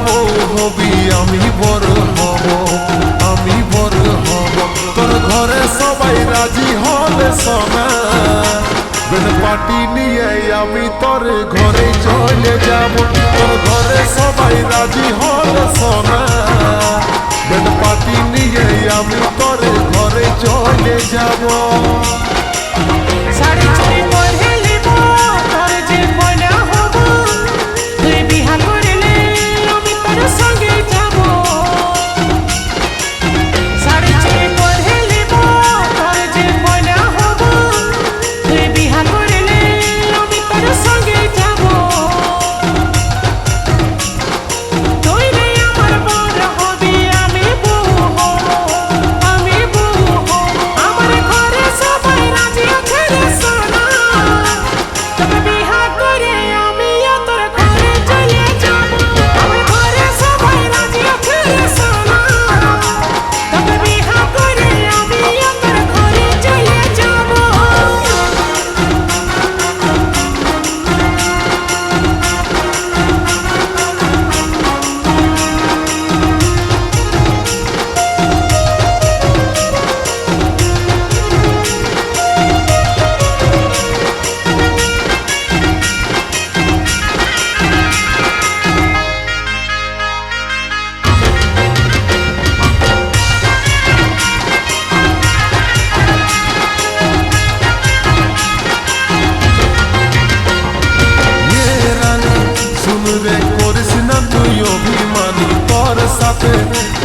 বউ হবি, আমি বড় হব, আমি বড় হব। তোর ঘরে সবাই রাজি হলে সোনা, বেন পাটি নিয়ে আমি তোর ঘরে চলে যাব। তোর ঘরে সবাই রাজি হলে সোনা, বেন পাটি নিয়ে আমি তোর ঘরে চলে যাব।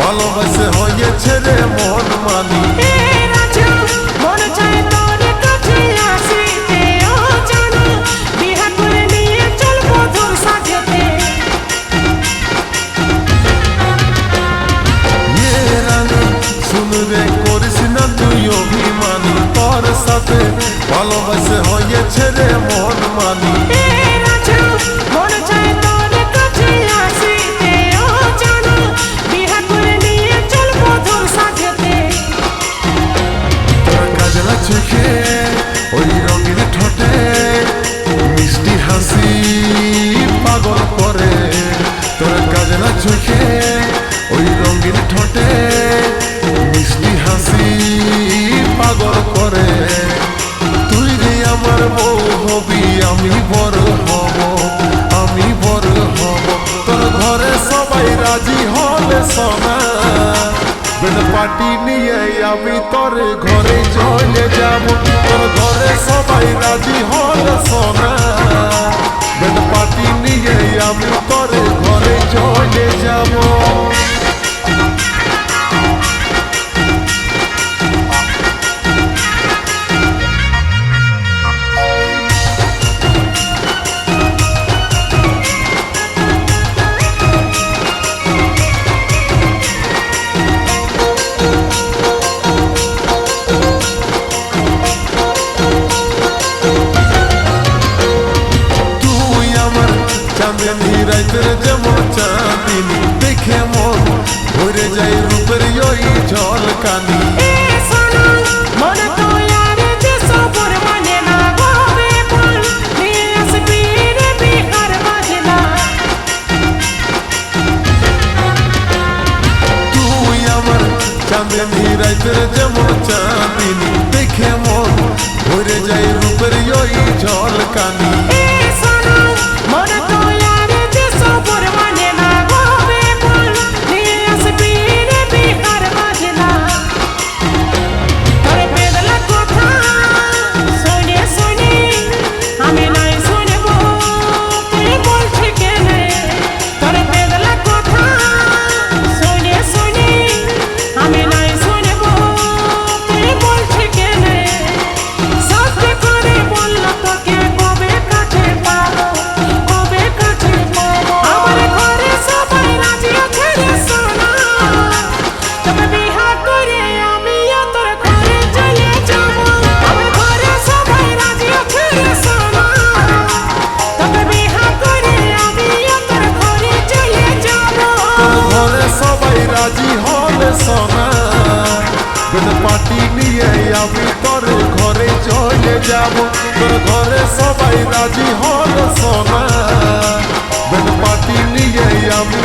ভালোবাসে হয়েছে রে মন মানি, শুনবে করিস না তুই অভিমানী, তোর সাথে ভালোবাসে হয়েছে রে মন মানি। ওই রঙিন ঠোঁটে মিষ্টি হাসি পাগল করে, তোর কাজলা চোখে ওই রঙিন ঠোঁটে মিষ্টি হাসি পাগল করে। তুই রে আমার বউ হবি, আমি বড় হব, আমি বড় হব। তোর ঘরে সবাই রাজি হলে সোনা, বেন পাটি নিয়ে আমি তোর ঘরে চলে যাব। তোর ঘরে সবাই রাজি হল সোনা, বেন পাটি নিয়ে আমি তোর ঘরে চলে যাব। চাঁদনি রাইতের যেমন চাঁদিনী, দেখে মন ভরে যায় রূপের ওই ঝলকানি। তুই আমার চাঁদনি রাইতের যেমন চাঁদিনী, দেখে মন ভরে যায় রূপের ওই ঝলকানি। পাটি নিয়ে আমি তোর ঘরে চলে যাব। তোর ঘরে সবাই রাজি হল সোনা, পাটি নিয়ে আমি